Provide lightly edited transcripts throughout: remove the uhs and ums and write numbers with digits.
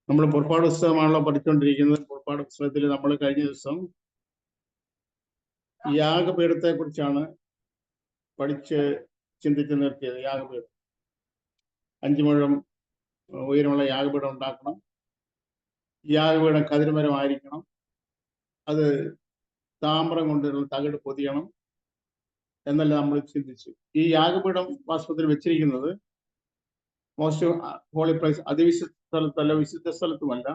നമ്മൾ പുറപ്പാട് പുസ്തകമാണല്ലോ പഠിച്ചുകൊണ്ടിരിക്കുന്നത്. പുറപ്പാട് പുസ്തകത്തിൽ നമ്മൾ കഴിഞ്ഞ ദിവസം യാഗപീഠത്തെ കുറിച്ചാണ് പഠിച്ച് ചിന്തിച്ച് നിർത്തിയത്. യാഗപീഠം 5 മുഴം ഉയരമുള്ള യാഗപീഠം ഉണ്ടാക്കണം. യാഗപീഠം കതിരുമരമായിരിക്കണം. അത് താമ്രം കൊണ്ടുള്ള തകിട് പൊതിയണം എന്നല്ല നമ്മൾ ചിന്തിച്ചു. ഈ യാഗപീഠം വാസ്തവത്തിൽ വെച്ചിരിക്കുന്നത് മോസ്റ്റ് ഹോളി പ്ലേസ്, അതിവിശുദ്ധ സ്ഥലത്തല്ല, വിശുദ്ധ സ്ഥലത്തുമല്ല.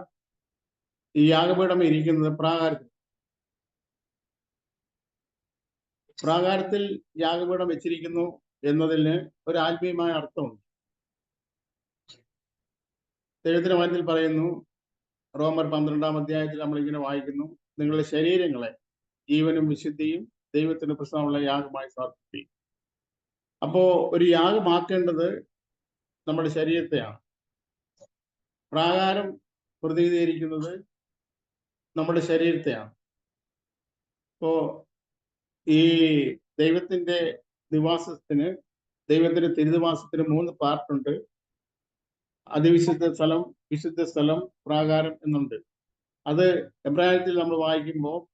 ഈ യാഗപീഠം ഇരിക്കുന്നത് പ്രാകാരത്തിൽ യാഗപീഠം വെച്ചിരിക്കുന്നു എന്നതിന് ഒരു ആത്മീയമായ അർത്ഥമുണ്ട്. ദൈവത്തിന്റെ വചനത്തിൽ പറയുന്നു, റോമർ 12-ാം അധ്യായത്തിൽ നമ്മളിങ്ങനെ വായിക്കുന്നു, നിങ്ങളുടെ ശരീരങ്ങളെ ജീവനും വിശുദ്ധിയും ദൈവത്തിന് പ്രസാദമുള്ള യാഗമായി സമർപ്പിക്കും. അപ്പോ ഒരു യാഗമാക്കേണ്ടത് നമ്മുടെ ശരീരത്തെയാണ്. പ്രാകാരം പ്രതിനിധീകരിക്കുന്നത് നമ്മുടെ ശരീരത്തെയാണ്. അപ്പോ ഈ ദൈവത്തിന്റെ നിവാസത്തിന്, ദൈവത്തിന്റെ തിരുനിവാസത്തിന് 3 പാർട്ടുണ്ട്. അതിവിശുദ്ധ സ്ഥലം, വിശുദ്ധ സ്ഥലം, പ്രാകാരം എന്നുണ്ട്. അത് എബ്രായത്തിൽ നമ്മൾ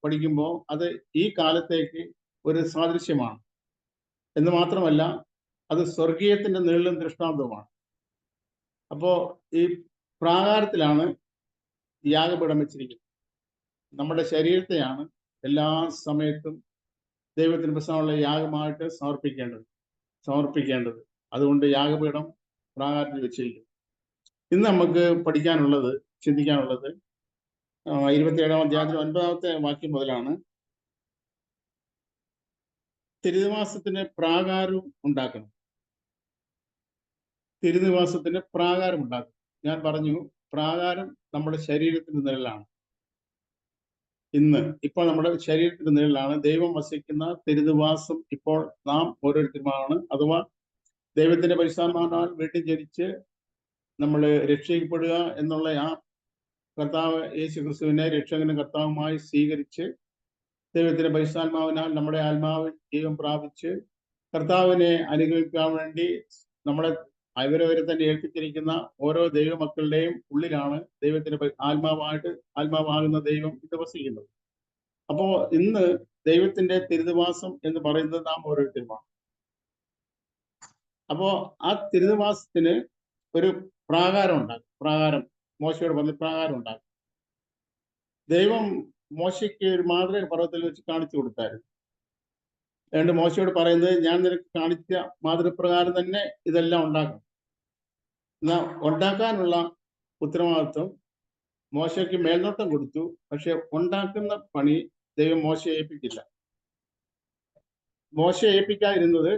പഠിക്കുമ്പോൾ അത് ഈ കാലത്തേക്ക് ഒരു സാദൃശ്യമാണ് എന്ന് മാത്രമല്ല, അത് സ്വർഗീയത്തിന്റെ നിഴലും ദൃഷ്ടാന്തവുമാണ്. അപ്പോ ഈ പ്രാകാരത്തിലാണ് യാഗപീഠം വെച്ചിരിക്കുന്നത്. നമ്മുടെ ശരീരത്തെയാണ് എല്ലാ സമയത്തും ദൈവത്തിന് പ്രസാദമുള്ള യാഗമായിട്ട് സമർപ്പിക്കേണ്ടത്. അതുകൊണ്ട് യാഗപീഠം പ്രാകാരത്തിൽ വെച്ചിരിക്കുന്നു. ഇന്ന് നമുക്ക് ചിന്തിക്കാനുള്ളത് 27-ാം അധ്യായത്തിൽ 9-ാമത്തെ വാക്യം മുതലാണ്. തിരുനിവാസത്തിന് പ്രാകാരം ഉണ്ടാക്കണം. തിരുനിവാസത്തിന് പ്രാകാരം ഉണ്ടാക്കണം. ഞാൻ പറഞ്ഞു, പ്രാകാരം നമ്മുടെ ശരീരത്തിന്റെ നിഴലാണ്. ഇപ്പോൾ നമ്മുടെ ശരീരത്തിന്റെ നിഴലാണ്. ദൈവം വസിക്കുന്ന തിരുനിവാസം ഇപ്പോൾ നാം ഓരോരുത്തരുമാണ്. അഥവാ ദൈവത്തിന്റെ പരിശുദ്ധാത്മാവിനാൽ വീട്ടിൽ ജനിച്ച് നമ്മൾ രക്ഷിക്കപ്പെടുക എന്നുള്ള ആ കർത്താവ് യേശു ക്രിസ്തുവിനെ രക്ഷകനും കർത്താവുമായി സ്വീകരിച്ച് ദൈവത്തിന്റെ പരിശുദ്ധാത്മാവിനാൽ നമ്മുടെ ആത്മാവിൽ ജീവൻ പ്രാപിച്ച് കർത്താവിനെ അനുഗമിക്കാൻ വേണ്ടി നമ്മളെ അവരവരെ തന്നെ ഏൽപ്പിച്ചിരിക്കുന്ന ഓരോ ദൈവമക്കളുടെയും ഉള്ളിലാണ് ദൈവത്തിന്റെ ആത്മാവാകുന്ന ദൈവം ഇത് വസിക്കുന്നത്. അപ്പോ ഇന്ന് ദൈവത്തിന്റെ തിരുനിവാസം എന്ന് പറയുന്നത് നാം ഓരോരുത്തരുമാണ്. അപ്പോ ആ തിരുനിവാസത്തിന് ഒരു പ്രാകാരം ഉണ്ടാകും. മോശയോട് പറഞ്ഞ പ്രാകാരം ഉണ്ടാകും. ദൈവം മോശയ്ക്ക് ഒരു മാതൃക പർവ്വതത്തിൽ വെച്ച് കാണിച്ചു കൊടുത്തായിരുന്നു. അതുകൊണ്ട് മോശയോട് പറയുന്നത്, ഞാൻ നിനക്ക് കാണിച്ച മാതൃപ്രകാരം തന്നെ ഇതെല്ലാം ഉണ്ടാക്കണം. എന്നാൽ ഉണ്ടാക്കാനുള്ള ഉത്തരവാദിത്വം മോശയ്ക്ക് മേൽനോട്ടം കൊടുത്തു. പക്ഷെ ഉണ്ടാക്കുന്ന പണി ദൈവം മോശയെ ഏൽപ്പിച്ചില്ല. മോശയെ ഏൽപ്പിക്കാതിരുന്നത്,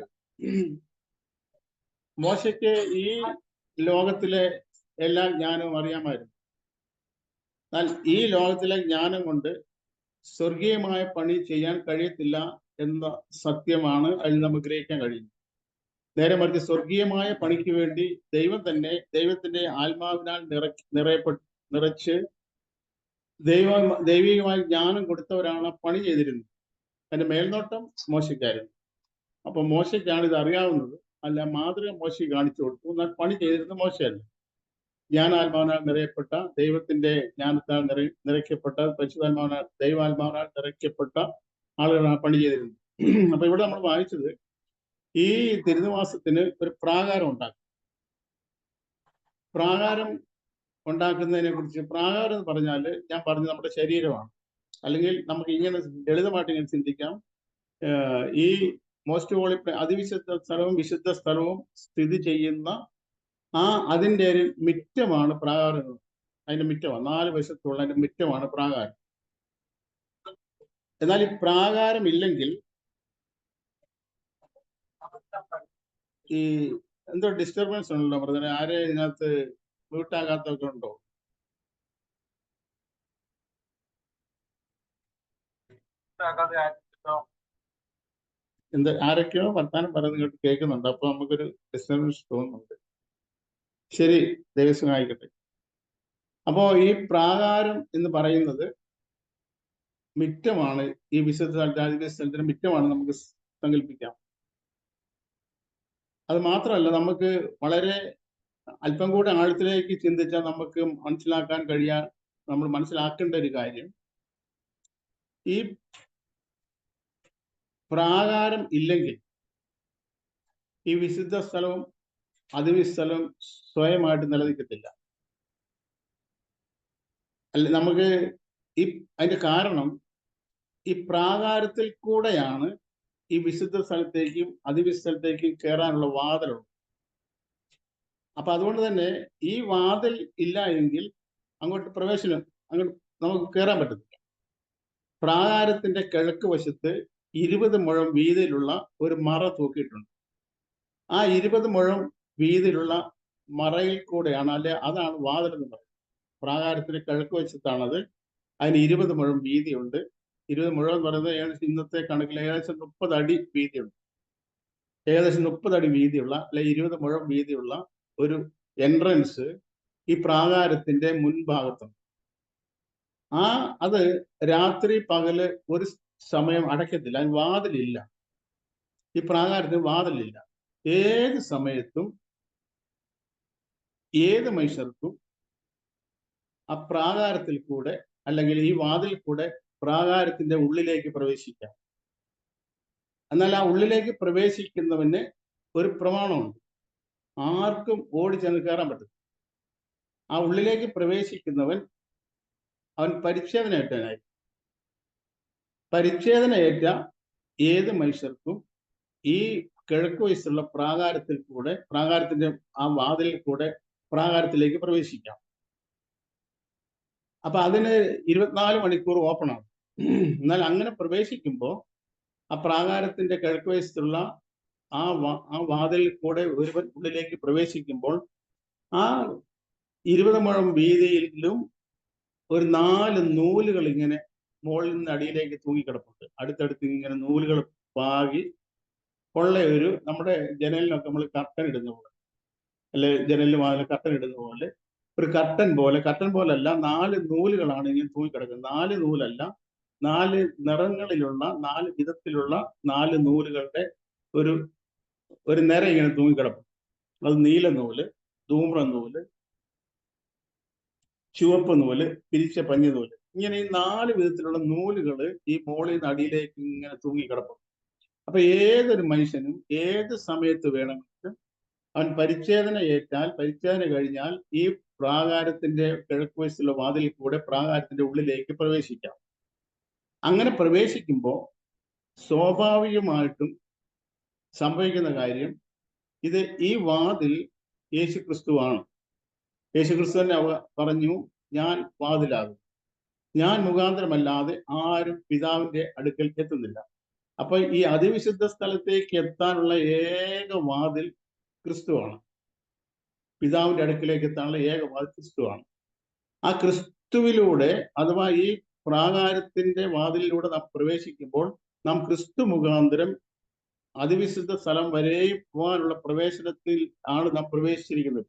മോശയ്ക്ക് ഈ ലോകത്തിലെ എല്ലാ ജ്ഞാനവും അറിയാമായിരുന്നു. എന്നാൽ ഈ ലോകത്തിലെ ജ്ഞാനം കൊണ്ട് സ്വർഗീയമായ പണി ചെയ്യാൻ കഴിയത്തില്ല എന്ന സത്യമാണ് അതിൽ നമുക്ക് ഗ്രഹിക്കാൻ കഴിയുന്നത്. നേരെ മറിച്ച് സ്വർഗീയമായ പണിക്ക് വേണ്ടി ദൈവം തന്നെ ദൈവത്തിന്റെ ആത്മാവിനാൽ നിറച്ച് ദൈവികമായ ജ്ഞാനം കൊടുത്തവരാണ് പണി ചെയ്തിരുന്നത്. അതിന്റെ മേൽനോട്ടം മോശയ്ക്കായിരുന്നു. അപ്പൊ മോശയ്ക്കാണ് ഇത് അറിയാവുന്നത്. അല്ല, മാതൃക മോശയ്ക്ക് കാണിച്ചു കൊടുത്തു. എന്നാൽ പണി ചെയ്തിരുന്നത് മോശയല്ല. ജ്ഞാനാത്മാവിനാൽ നിറയപ്പെട്ട, ദൈവത്തിന്റെ ജ്ഞാനത്താൽ നിറയ്ക്കപ്പെട്ട, പരിശുദ്ധാത്മാവിനാൽ ദൈവാത്മാവിനാൽ നിറയ്ക്കപ്പെട്ട ആളുകളാണ് പണി ചെയ്തിരുന്നത്. അപ്പൊ ഇവിടെ നമ്മൾ വായിച്ചത്, ഈ തിരുനിവാസത്തിന് ഒരു പ്രാകാരം ഉണ്ടാക്കും. പ്രാകാരം ഉണ്ടാക്കുന്നതിനെ കുറിച്ച്, പ്രാകാരം എന്ന് പറഞ്ഞാൽ ഞാൻ പറഞ്ഞു നമ്മുടെ ശരീരമാണ്. അല്ലെങ്കിൽ നമുക്ക് ഇങ്ങനെ ലളിതമായിട്ട് ഇങ്ങനെ ചിന്തിക്കാം, ഈ മോസ്റ്റ് ഹോളി അതിവിശുദ്ധ സ്ഥലവും വിശുദ്ധ സ്ഥലവും സ്ഥിതി ചെയ്യുന്ന അതിന്റെ ഒരു മിറ്റമാണ് പ്രാകാരം. അതിന്റെ മിറ്റമാണ് 4 വശത്തുള്ള അതിന്റെ മിറ്റമാണ് പ്രാകാരം. എന്നാൽ ഈ പ്രാകാരം ഇല്ലെങ്കിൽ ഈ എന്തോ ഡിസ്റ്റർബൻസ് ഉണ്ടല്ലോ പറഞ്ഞ, ആരെ ഇതിനകത്ത് മ്യൂട്ടാകാത്തൊക്കെ ഉണ്ടോ? ആരൊക്കെയോ വർത്താനം പറയുന്നത് കേൾക്കുന്നുണ്ട്. അപ്പൊ നമുക്കൊരു ഡിസ്റ്റർബൻസ് തോന്നുന്നുണ്ട്. ശരി, ദൈവം ആയിക്കട്ടെ. അപ്പോ ഈ പ്രാകാരം എന്ന് പറയുന്നത് മിറ്റമാണ്. ഈ വിശുദ്ധ സ്ഥലത്തിന്റെ മിറ്റമാണ് നമുക്ക് സങ്കല്പിക്കാം. അത് മാത്രമല്ല, നമുക്ക് വളരെ അല്പം കൂടെ ആഴത്തിലേക്ക് ചിന്തിച്ചാൽ നമുക്ക് നമ്മൾ മനസ്സിലാക്കേണ്ട ഒരു കാര്യം, ഈ പ്രാകാരം ഇല്ലെങ്കിൽ ഈ വിശുദ്ധ സ്ഥലവും അതിവിസ്ഥലവും സ്വയമായിട്ട് നിലനിൽക്കത്തില്ല. അല്ല, നമുക്ക് അതിന്റെ കാരണം ഈ പ്രാകാരത്തിൽ കൂടെയാണ് ഈ വിശുദ്ധ സ്ഥലത്തേക്കും അതിവിസ്ഥലത്തേക്കും കയറാനുള്ള വാതിലുള്ളത്. അപ്പൊ അതുകൊണ്ട് തന്നെ ഈ വാതിൽ ഇല്ല എങ്കിൽ അങ്ങോട്ട് നമുക്ക് കയറാൻ പറ്റത്തില്ല. പ്രാകാരത്തിന്റെ കിഴക്ക് വശത്ത് 20 മുഴം വീതിയിലുള്ള ഒരു മറ തൂക്കിയിട്ടുണ്ട്. ആ 20 മുഴം വീതിയിലുള്ള മറയിൽ കൂടെയാണ്, അതാണ് വാതിൽ എന്ന് പറയുന്നത്. പ്രാകാരത്തിന്റെ കിഴക്ക് വശത്താണത്. അതിന് 20 മുഴം വീതിയുണ്ട്. 20 മുഴം എന്ന് പറയുന്നത് ഏകദേശം ഇന്നത്തെ കണക്കിൽ ഏകദേശം 30 അടി വീതിയുണ്ട്. ഏകദേശം 30 അടി വീതിയുള്ള, അല്ലെ 20 മുഴം വീതിയുള്ള ഒരു എൻട്രൻസ് ഈ പ്രാകാരത്തിന്റെ മുൻഭാഗത്തുണ്ട്. അത് രാത്രി പകല് ഒരു സമയം അടയ്ക്കത്തില്ല. അതിന് വാതിലില്ല. ഈ പ്രാകാരത്തിന് വാതിലില്ല. ഏത് സമയത്തും ഏത് മനുഷ്യർക്കും ആ പ്രാകാരത്തിൽ കൂടെ അല്ലെങ്കിൽ ഈ വാതിൽ കൂടെ പ്രാകാരത്തിന്റെ ഉള്ളിലേക്ക് പ്രവേശിക്കാം. എന്നാൽ ആ ഉള്ളിലേക്ക് പ്രവേശിക്കുന്നവന് ഒരു പ്രമാണമുണ്ട്. ആർക്കും ഓടി ചെന്ന് കയറാൻ പറ്റും. ആ ഉള്ളിലേക്ക് പ്രവേശിക്കുന്നവൻ അവൻ പരിച്ഛേദനയേറ്റവനായി. പരിച്ഛേദനയേറ്റ ഏത് മനുഷ്യർക്കും ഈ കിഴക്ക് വശത്തുള്ള പ്രാകാരത്തിൽ കൂടെ, പ്രാകാരത്തിന്റെ ആ വാതിലിൽ കൂടെ പ്രാകാരത്തിലേക്ക് പ്രവേശിക്കാം. അപ്പൊ അതിന് 24 മണിക്കൂർ ഓപ്പൺ ആണ്. എന്നാൽ അങ്ങനെ പ്രവേശിക്കുമ്പോൾ ആ പ്രാകാരത്തിന്റെ കിഴക്ക് വശത്തുള്ള ആ വാതിലിൽ കൂടെ ഒരുവൻ ഉള്ളിലേക്ക് പ്രവേശിക്കുമ്പോൾ ആ 20 മുഴം വീതിയിലും ഒരു 4 നൂലുകൾ ഇങ്ങനെ മുകളിൽ നിന്ന് അടിയിലേക്ക് തൂങ്ങിക്കിടപ്പുണ്ട്. അടുത്തടുത്ത് ഇങ്ങനെ നൂലുകൾ പാകി ഉള്ള നമ്മുടെ ജനലിനൊക്കെ നമ്മൾ കർട്ടൻ ഇടുന്ന പോലെ, അല്ലെ ജനലിന് വാതിൽ കർട്ടൻ ഇടുന്ന പോലെ ഒരു കർട്ടൻ പോലല്ല, 4 നൂലുകളാണ് ഇങ്ങനെ തൂങ്ങിക്കിടക്കുന്നത്. 4 നൂലല്ല, 4 നിറങ്ങളിലുള്ള 4 വിധത്തിലുള്ള 4 നൂലുകളുടെ ഒരു നിര ഇങ്ങനെ തൂങ്ങിക്കിടപ്പും. അത് നീല നൂല്, ധൂമ്ര നൂല്, ചുവപ്പ് നൂല്, പിരിച്ച പഞ്ഞി നൂല്, ഇങ്ങനെ ഈ 4 വിധത്തിലുള്ള നൂലുകൾ ഈ മോളിൽ നിന്ന് അടിയിലേക്ക് ഇങ്ങനെ തൂങ്ങിക്കിടപ്പും. അപ്പൊ ഏതൊരു മനുഷ്യനും ഏത് സമയത്ത് വേണമെങ്കിലും അവൻ പരിച്ഛേദന കഴിഞ്ഞാൽ ഈ പ്രാകാരത്തിന്റെ കിഴക്ക് വശത്തുള്ള വാതിലിൽ കൂടെ പ്രാകാരത്തിന്റെ ഉള്ളിലേക്ക് പ്രവേശിക്കാം. അങ്ങനെ പ്രവേശിക്കുമ്പോൾ സ്വാഭാവികമായിട്ടും സംഭവിക്കുന്ന കാര്യം, ഈ വാതിൽ യേശുക്രിസ്തുവാണ്. യേശുക്രിസ്തു തന്നെ പറഞ്ഞു, ഞാൻ വാതിലാകും, ഞാൻ മുഖാന്തരമല്ലാതെ ആരും പിതാവിന്റെ അടുക്കൽ എത്തുന്നില്ല. അപ്പൊ ഈ അതിവിശുദ്ധ സ്ഥലത്തേക്ക് എത്താനുള്ള ഏക വാതിൽ ക്രിസ്തുവാണ്. പിതാവിന്റെ അടുക്കിലേക്ക് എത്താനുള്ള ഏക വാതിൽ ക്രിസ്തുവാണ്. ആ ക്രിസ്തുവിലൂടെ, അഥവാ ഈ പ്രാകാരത്തിന്റെ വാതിലിലൂടെ നാം പ്രവേശിക്കുമ്പോൾ നാം ക്രിസ്തു മുഖാന്തരം അതിവിശുദ്ധ സ്ഥലം വരെ പോകാനുള്ള പ്രവേശനത്തിൽ ആണ് നാം പ്രവേശിച്ചിരിക്കുന്നത്.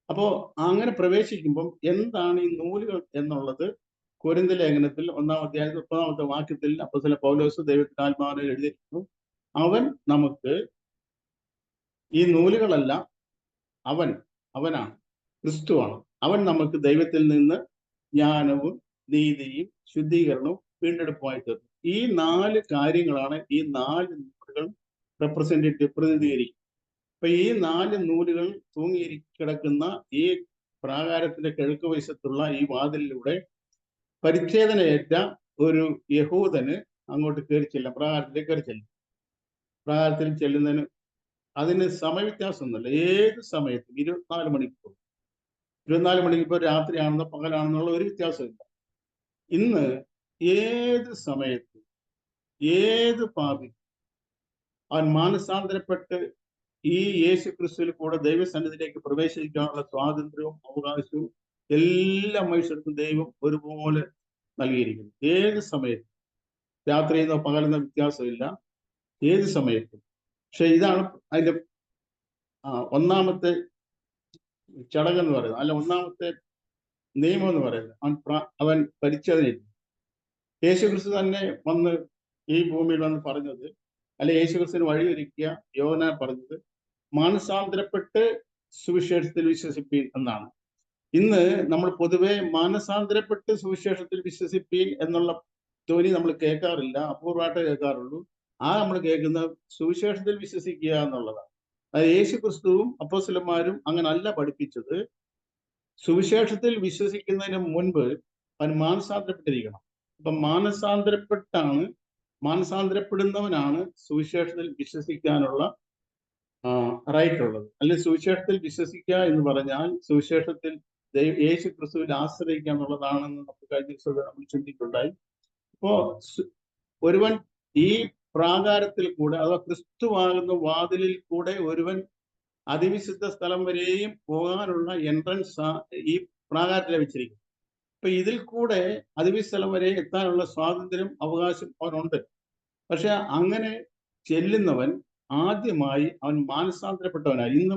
അപ്പോ അങ്ങനെ പ്രവേശിക്കുമ്പം എന്താണ് ഈ നൂലുകൾ എന്നുള്ളത് കൊരിന്ത്യ ലേഖനത്തിൽ 1-ാം അധ്യായത്തിൽ 30-ാമത്തെ വാക്യത്തിൽ അപ്പോസ്തലൻ പൗലോസ് ദൈവത്തിന്റെ ആത്മാവിൽ എഴുതിയിരിക്കുന്നു. അവൻ നമുക്ക്, ഈ നൂലുകളല്ല, അവനാണ്, ക്രിസ്തുവാണ്. അവൻ നമുക്ക് ദൈവത്തിൽ നിന്ന് ജ്ഞാനവും നീതിയും ശുദ്ധീകരണവും വീണ്ടെടുപ്പുമായി തീർന്നു. ഈ 4 കാര്യങ്ങളാണ് ഈ 4 നൂലുകൾ പ്രതിനിധീകരിക്കും. അപ്പൊ ഈ 4 നൂലുകൾ തൂങ്ങിക്കിടക്കുന്ന ഈ പ്രാകാരത്തിന്റെ കിഴക്ക് വശത്തുള്ള ഈ വാതിലിലൂടെ പരിച്ഛേദനയേറ്റ ഒരു യഹൂദന് അങ്ങോട്ട് കയറി ചെല്ലാം, പ്രാകാരത്തിലേക്ക് കയറി ചെല്ലും. പ്രാകാരത്തിൽ ചെല്ലുന്നതിന് അതിന് സമയവ്യത്യാസമൊന്നുമില്ല. ഏത് സമയത്തും 24 മണിക്കൂർ രാത്രിയാണെന്നോ പകലാണെന്നുള്ള ഒരു വ്യത്യാസമില്ല. ഇന്ന് ഏത് സമയത്തും ഏത് പാപി അവൻ മാനസാന്തരപ്പെട്ട് ഈ യേശു ക്രിസ്തുവിൽ കൂടെ ദൈവസന്നിധിയിലേക്ക് പ്രവേശിക്കാനുള്ള സ്വാതന്ത്ര്യവും അവകാശവും എല്ലാ മനുഷ്യർക്കും ദൈവം ഒരുപോലെ നൽകിയിരിക്കുന്നു. ഏത് സമയത്തും, രാത്രിയെന്നോ പകലെന്നോ വ്യത്യാസമില്ല, ഏത് സമയത്തും. പക്ഷെ ഇതാണ് അതിന്റെ ഒന്നാമത്തെ ചടങ്ങെന്ന് പറയുന്നത്, അല്ല ഒന്നാമത്തെ നിയമം എന്ന് പറയുന്നത്. അവൻ പരിച്ഛേദനയില്ല. യേശു ക്രിസ്തു തന്നെ വന്ന് ഈ ഭൂമിയിൽ വന്ന് പറഞ്ഞത്, അല്ലെ യേശു ക്രിസ്തുവിന് വഴിയൊരുക്കിയ യോഹന്നാൻ പറഞ്ഞത്, മാനസാന്തരപ്പെട്ട് സുവിശേഷത്തിൽ വിശ്വസിപ്പീൻ എന്നാണ്. ഇന്ന് നമ്മൾ പൊതുവെ മാനസാന്തരപ്പെട്ട് സുവിശേഷത്തിൽ വിശ്വസിപ്പീൻ എന്നുള്ള ധ്വനി നമ്മൾ കേൾക്കാറില്ല, അപൂർവമായിട്ട് കേൾക്കാറുള്ളൂ. നമ്മൾ കേൾക്കുന്ന സുവിശേഷത്തിൽ വിശ്വസിക്കുക എന്നുള്ളതാണ്. അത് യേശു ക്രിസ്തുവും അപ്പോസ്തലന്മാരും അങ്ങനെ അല്ല പഠിപ്പിച്ചത്. സുവിശേഷത്തിൽ വിശ്വസിക്കുന്നതിന് മുൻപ് അവൻ മാനസാന്തരപ്പെട്ടിരിക്കണം. അപ്പൊ മാനസാന്തരപ്പെടുന്നവനാണ് സുവിശേഷത്തിൽ വിശ്വസിക്കാനുള്ള റൈറ്റ് ഉള്ളത്. അല്ലെങ്കിൽ സുവിശേഷത്തിൽ വിശ്വസിക്കുക എന്ന് പറഞ്ഞാൽ സുവിശേഷത്തിൽ യേശു ക്രിസ്തുവിൽ ആശ്രയിക്കുക എന്നുള്ളതാണെന്ന് നമുക്ക് കഴിഞ്ഞ ദിവസം നമ്മൾ ചിന്തിക്കുണ്ടായി. അപ്പോ ഒരുവൻ ഈ പ്രാകാരത്തിൽ കൂടെ അഥവാ ക്രിസ്തുവാകുന്ന വാതിലിൽ കൂടെ ഒരുവൻ അതിവിശുദ്ധ സ്ഥലം വരെയും പോകാനുള്ള എൻട്രൻസ് ഈ പ്രാകാരത്തിൽ ലഭിച്ചിരിക്കും. അപ്പൊ ഇതിൽ കൂടെ അതിവിശുദ്ധ സ്ഥലം വരെ എത്താനുള്ള സ്വാതന്ത്ര്യം, അവകാശം അവനുണ്ട്. പക്ഷെ അങ്ങനെ ചെല്ലുന്നവൻ ആദ്യമായി അവൻ മാനസാന്തരപ്പെട്ടവനായി. ഇന്ന്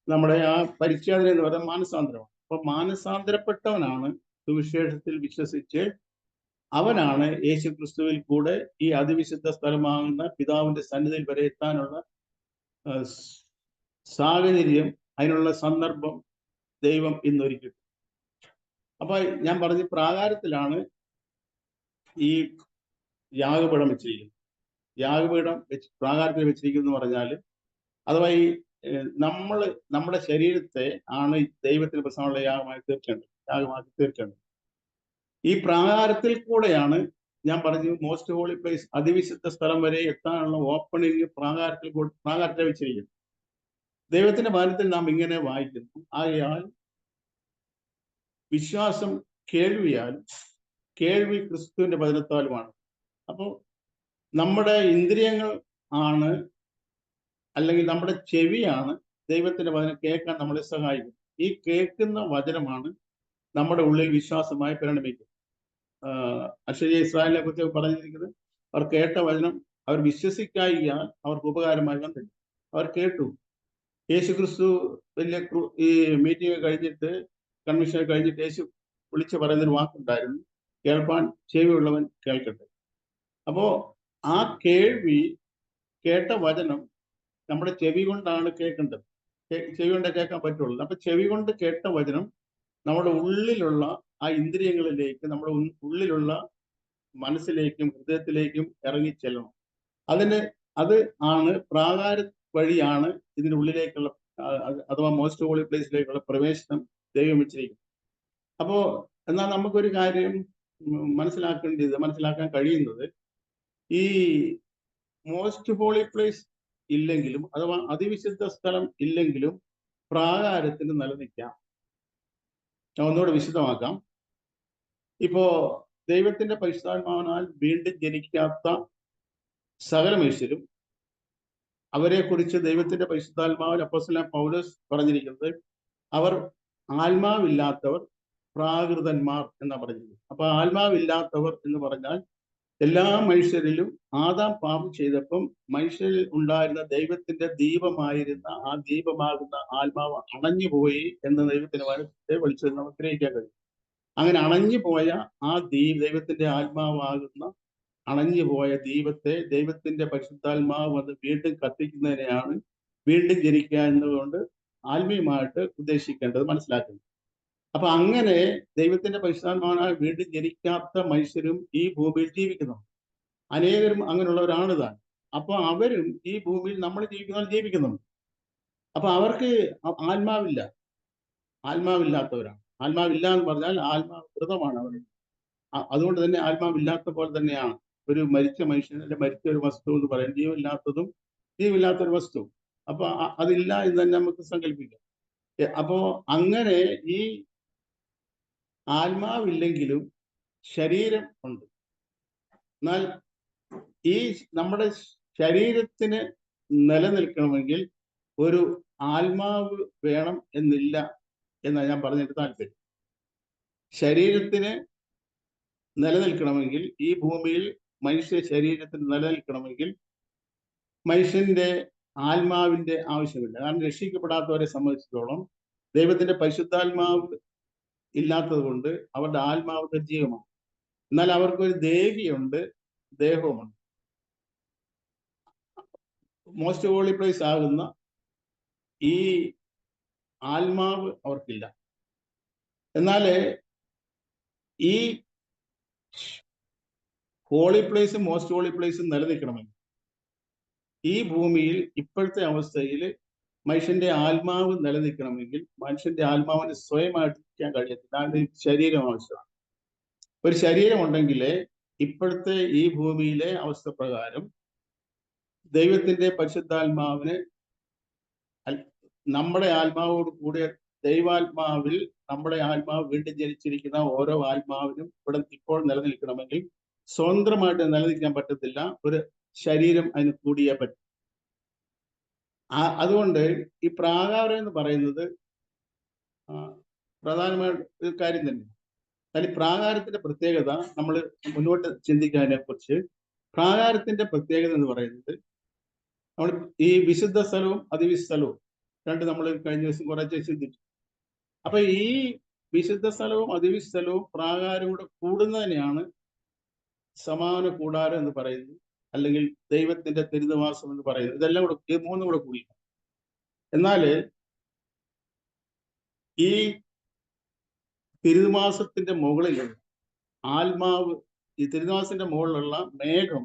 നമ്മുടെ ആ പരിച്ഛേദന എന്ന് പറയുന്നത് മാനസാന്തരമാണ്. അപ്പൊ മാനസാന്തരപ്പെട്ടവനാണ് സുവിശേഷത്തിൽ വിശ്വസിച്ച് അവനാണ് യേശു ക്രിസ്തുവിൽ കൂടെ ഈ അതിവിശുദ്ധ സ്ഥലമാകുന്ന പിതാവിന്റെ സന്നിധിയിൽ വരെ എത്താനുള്ള സാഹചര്യം, അതിനുള്ള സന്ദർഭം ദൈവം ഇന്നൊരുക്കി. അപ്പൊ ഞാൻ പറഞ്ഞ പ്രാകാരത്തിലാണ് ഈ യാഗപീഠം വെച്ചിരിക്കുന്നത്. യാഗപീഠം പ്രാകാരത്തിൽ വെച്ചിരിക്കുന്നു പറഞ്ഞാൽ അഥവാ ഈ നമ്മുടെ ശരീരത്തെ ആണ് ദൈവത്തിന് പ്രസവമുള്ള യാഗമാക്കി തീർക്കേണ്ടത്. ഈ പ്രാകാരത്തിൽ കൂടെയാണ് ഞാൻ പറഞ്ഞു മോസ്റ്റ് ഹോളി പ്ലേസ് അതിവിശുദ്ധ സ്ഥലം വരെ എത്താനുള്ള ഓപ്പണിംഗ് പ്രാകാരത്തിൽ വെച്ചിരിക്കുന്നു. ദൈവത്തിന്റെ ഭവനത്തിൽ നാം ഇങ്ങനെ വായിക്കുന്നു, ആകയാൽ വിശ്വാസം കേൾവിയാലും കേൾവി ക്രിസ്തുവിന്റെ വചനത്താലുമാണ്. അപ്പോൾ നമ്മുടെ ഇന്ദ്രിയങ്ങൾ ആണ്, അല്ലെങ്കിൽ നമ്മുടെ ചെവിയാണ് ദൈവത്തിന്റെ വചനം കേൾക്കാൻ നമ്മളെ സഹായിക്കും. ഈ കേൾക്കുന്ന വചനമാണ് നമ്മുടെ ഉള്ളിൽ വിശ്വാസമായി പരിണമിക്കുന്നത്. അക്ഷരീയ ഇസ്രായേലിനെ കുറിച്ച് പറഞ്ഞിരിക്കുന്നത്, അവർ കേട്ട വചനം അവർ വിശ്വസിക്കായികയാൽ അവർക്ക് ഉപകാരമായി വന്നില്ല. അവർ കേട്ടു. യേശു ക്രിസ്തു വലിയ ഈ മീറ്റിംഗ് കഴിഞ്ഞിട്ട്, കൺവെൻഷൻ കഴിഞ്ഞിട്ട് യേശു വിളിച്ചു പറയുന്നൊരു വാക്കുണ്ടായിരുന്നു, കേൾപ്പാൻ ചെവിയുള്ളവൻ കേൾക്കട്ടെ. അപ്പോ ആ കേട്ട വചനം നമ്മുടെ ചെവി കൊണ്ടാണ് കേൾക്കേണ്ടത്. ചെവി കൊണ്ട് കേൾക്കാൻ പറ്റുള്ളൂ. അപ്പൊ ചെവി കൊണ്ട് കേട്ട വചനം നമ്മുടെ ഉള്ളിലുള്ള ആ ഇന്ദ്രിയങ്ങളിലേക്ക്, നമ്മുടെ ഉള്ളിലുള്ള മനസ്സിലേക്കും ഹൃദയത്തിലേക്കും ഇറങ്ങി ചെല്ലണം. അത് ആണ് പ്രാകാര വഴിയാണ് ഇതിന്റെ ഉള്ളിലേക്കുള്ള അഥവാ മോസ്റ്റ് ഹോളി പ്ലേസിലേക്കുള്ള പ്രവേശനം ദൈവം വെച്ചിരിക്കും. അപ്പോ എന്നാൽ നമുക്കൊരു കാര്യം മനസ്സിലാക്കാൻ കഴിയുന്നത്, ഈ മോസ്റ്റ് ഹോളി പ്ലേസ് ഇല്ലെങ്കിലും അഥവാ അതിവിശുദ്ധ സ്ഥലം ഇല്ലെങ്കിലും പ്രാകാരത്തിന് നിലനിൽക്കാം. ഞാൻ ഒന്നുകൂടെ വിശദമാക്കാം. ഇപ്പോ ദൈവത്തിന്റെ പരിശുദ്ധാത്മാവിനാൽ വീണ്ടും ജനിക്കാത്ത സകല മനുഷ്യരും, അവരെ കുറിച്ച് ദൈവത്തിന്റെ പരിശുദ്ധാത്മാവിൽ അപ്പോസ്തലനായ പൗലോസ് പറഞ്ഞിരിക്കുന്നത്, അവർ ആത്മാവില്ലാത്തവർ പ്രാകൃതന്മാർ എന്നാ പറഞ്ഞിരിക്കുന്നത്. അപ്പൊ ആത്മാവില്ലാത്തവർ എന്ന് പറഞ്ഞാൽ എല്ലാ മനുഷ്യരിലും ആദാം പാപം ചെയ്തപ്പം മനുഷ്യരിൽ ഉണ്ടായിരുന്ന ദൈവത്തിന്റെ ദീപമായിരുന്ന ആ ദീപമാകുന്ന ആത്മാവ് അണഞ്ഞുപോയി എന്ന് ദൈവത്തിന്റെ വചനത്തെ വിളിച്ചത് നമുക്ക് ഗ്രഹിക്കാൻ കഴിയും. അങ്ങനെ അണഞ്ഞുപോയ ആ ദൈവത്തിന്റെ ആത്മാവാകുന്ന അണഞ്ഞുപോയ ദീപത്തെ ദൈവത്തിന്റെ പരിശുദ്ധാത്മാവ് വന്ന് വീണ്ടും കത്തിക്കുന്നതിനെയാണ് വീണ്ടും ജനിക്കുക എന്നതുകൊണ്ട് ആത്മീയമായിട്ട് ഉദ്ദേശിക്കേണ്ടത്, മനസ്സിലാക്കുന്നത്. അപ്പൊ അങ്ങനെ ദൈവത്തിന്റെ പരിശുദ്ധാത്മാവിനാൽ വീണ്ടും ജനിക്കാത്ത മനുഷ്യരും ഈ ഭൂമിയിൽ ജീവിക്കുന്നു. അനേകരും അങ്ങനെയുള്ളവരാണ് താൻ. അപ്പൊ അവരും ഈ ഭൂമിയിൽ നമ്മൾ ജീവിക്കുന്നുണ്ട്. അപ്പൊ അവർക്ക് ആത്മാവില്ലാത്തവരാണ്. ആത്മാവില്ല എന്ന് പറഞ്ഞാൽ ആത്മാവൃതമാണ് അവർ. അതുകൊണ്ട് തന്നെ ആത്മാവില്ലാത്ത പോലെ തന്നെയാണ് ഒരു മരിച്ച മനുഷ്യൻ, അല്ലെ മരിച്ച ഒരു വസ്തു എന്ന് പറയാം. ജീവനില്ലാത്ത ഒരു വസ്തു. അപ്പൊ അതില്ല എന്ന് തന്നെ നമുക്ക് സങ്കല്പിക്കാം. അപ്പോ അങ്ങനെ ഈ ആത്മാവില്ലെങ്കിലും ശരീരം ഉണ്ട്. എന്നാൽ ഈ നമ്മുടെ ശരീരത്തിന് നിലനിൽക്കണമെങ്കിൽ ഒരു ആത്മാവ് വേണം എന്നില്ല എന്നാണ് ഞാൻ പറഞ്ഞിട്ട് താല്പര്യം. ശരീരത്തിന് നിലനിൽക്കണമെങ്കിൽ, ഈ ഭൂമിയിൽ മനുഷ്യ ശരീരത്തിന് നിലനിൽക്കണമെങ്കിൽ മനുഷ്യന്റെ ആത്മാവിന്റെ ആവശ്യമില്ല. കാരണം രക്ഷിക്കപ്പെടാത്തവരെ സംബന്ധിച്ചിടത്തോളം ദൈവത്തിന്റെ പരിശുദ്ധാത്മാവ് ഇല്ലാത്തത് കൊണ്ട് അവരുടെ ആത്മാവ് നിർജീവമാണ്. എന്നാൽ അവർക്കൊരു ദേഹിയുണ്ട്, ദേഹവുമുണ്ട്. മോസ്റ്റ് ഹോളി പ്ലേസ് ആകുന്ന ഈ ആത്മാവ് അവർക്കില്ല. എന്നാല് ഈ ഹോളി പ്ലേസും മോസ്റ്റ് ഹോളി പ്ലേസും നിലനിൽക്കണമെങ്കിൽ ഈ ഭൂമിയിൽ ഇപ്പോഴത്തെ അവസ്ഥയിൽ മനുഷ്യന്റെ ആത്മാവ് നിലനിൽക്കണമെങ്കിൽ മനുഷ്യന്റെ ആത്മാവിന് സ്വയമായിട്ട് ഇരിക്കാൻ കഴിയത്തില്ല. അതിന് ശരീരം ആവശ്യമാണ്. ഒരു ശരീരം ഉണ്ടെങ്കിൽ ഇപ്പോഴത്തെ ഈ ഭൂമിയിലെ അവസ്ഥ പ്രകാരം ദൈവത്തിന്റെ പരിശുദ്ധാത്മാവിന് നമ്മുടെ ആത്മാവോട് കൂടിയ ദൈവാത്മാവിൽ നമ്മുടെ ആത്മാവ് വീണ്ടും ജനിച്ചിരിക്കുന്ന ഓരോ ആത്മാവിനും ഇവിടെ ഇപ്പോൾ നിലനിൽക്കണമെങ്കിൽ സ്വതന്ത്രമായിട്ട് നിലനിൽക്കാൻ പറ്റത്തില്ല. ഒരു ശരീരം അതിന് കൂടിയേ പറ്റും. അതുകൊണ്ട് ഈ പ്രാകാരം എന്ന് പറയുന്നത് പ്രധാനമായ ഒരു കാര്യം തന്നെ. അതിൽ പ്രാകാരത്തിന്റെ പ്രത്യേകത നമ്മൾ മുന്നോട്ട് ചിന്തിക്കാനെ കുറിച്ച്, പ്രാകാരത്തിന്റെ പ്രത്യേകത എന്ന് പറയുന്നത് നമ്മൾ ഈ വിശുദ്ധ സ്ഥലവും അതിവിശുദ്ധ സ്ഥലവും രണ്ട് നമ്മൾ കഴിഞ്ഞ ദിവസം കുറച്ച് ചിന്തിച്ചു. അപ്പൊ ഈ വിശുദ്ധ സ്ഥലവും അതിവിശുദ്ധ സ്ഥലവും പ്രാകാരം കൂടെ കൂടുന്നതിനെയാണ് സമാന കൂടാരം എന്ന് പറയുന്നത്, അല്ലെങ്കിൽ ദൈവത്തിന്റെ തിരുനിവാസം എന്ന് പറയുന്നത്. ഇതെല്ലാം കൂടെ ഈ മൂന്നും കൂടെ കൂടി. എന്നാല് ഈ തിരുനിവാസത്തിന്റെ മുകളിലുള്ള ആത്മാവ്, ഈ തിരുനിവാസത്തിന്റെ മുകളിലുള്ള മേഘം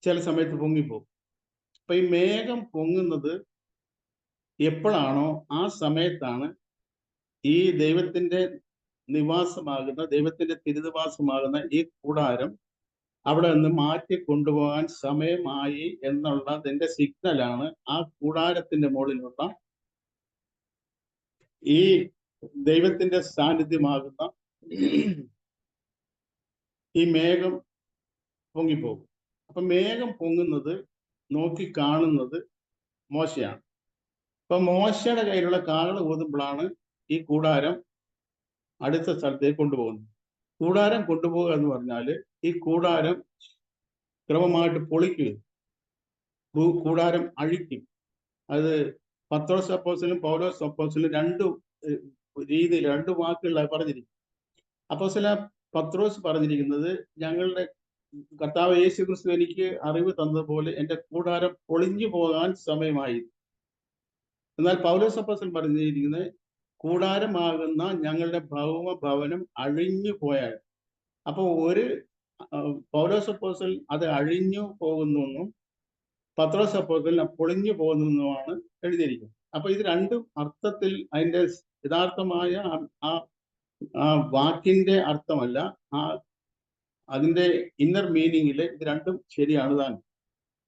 ചില സമയത്ത് പൊങ്ങിപ്പോകും. അപ്പൊ ഈ മേഘം പൊങ്ങുന്നത് എപ്പോഴാണോ ആ സമയത്താണ് ഈ ദൈവത്തിന്റെ നിവാസമാകുന്ന, ദൈവത്തിന്റെ തിരുനിവാസമാകുന്ന ഈ കൂടാരം അവിടെ നിന്ന് മാറ്റി കൊണ്ടുപോകാൻ സമയമായി എന്നുള്ളതിന്റെ സിഗ്നലാണ് ആ കൂടാരത്തിന്റെ മുകളിലുള്ള ഈ ദൈവത്തിന്റെ സാന്നിധ്യമാകുന്ന ഈ മേഘം പൊങ്ങിപ്പോകും. അപ്പൊ മേഘം പൊങ്ങുന്നത് നോക്കി കാണുന്നത് മോശയാണ്. അപ്പൊ മോശയുടെ കയ്യിലുള്ള കാള ഊതുമ്പോഴാണ് ഈ കൂടാരം അടുത്ത സ്ഥലത്തേക്ക് കൊണ്ടുപോകുന്നത്. കൂടാരം കൊണ്ടുപോകുക എന്ന് പറഞ്ഞാൽ ഈ കൂടാരം ക്രമമായിട്ട് പൊളിക്കുക, കൂടാരം അഴിക്കും. അത് പത്രോസ് അപ്പോസ്തലനും പൗലോസ് അപ്പോസ്തലനും രണ്ടു രീതിയിൽ, രണ്ടു വാക്കുകളായി പറഞ്ഞിരിക്കും. അപ്പോസ്തലൻ പത്രോസ് പറഞ്ഞിരിക്കുന്നത്, ഞങ്ങളുടെ കർത്താവ് യേശു ക്രിസ്തു എനിക്ക് അറിവ് തന്നതുപോലെ എൻ്റെ കൂടാരം പൊളിഞ്ഞു പോകാൻ സമയമായി. എന്നാൽ പൗലോസ് അപ്പോസ്തലൻ പറഞ്ഞിരിക്കുന്നത്, കൂടാരമാകുന്ന ഞങ്ങളുടെ ഭൗമ ഭവനം അഴിഞ്ഞു പോയാൽ. അപ്പൊ ഒരു പൗലോസ് അപ്പോസ്തലൻ അത് അഴിഞ്ഞു പോകുന്നെന്നും പത്രോസ് അപ്പോസ്തലൻ പൊളിഞ്ഞു പോകുന്നെന്നുമാണ് എഴുതിയിരിക്കുന്നത്. അപ്പൊ ഇത് രണ്ടും അർത്ഥത്തിൽ അതിന്റെ യഥാർത്ഥമായ ആ വാക്കിന്റെ അർത്ഥമല്ല, അതിന്റെ ഇന്നർ മീനിങ്ങില് ഇത് രണ്ടും ശരിയാണ് താൻ.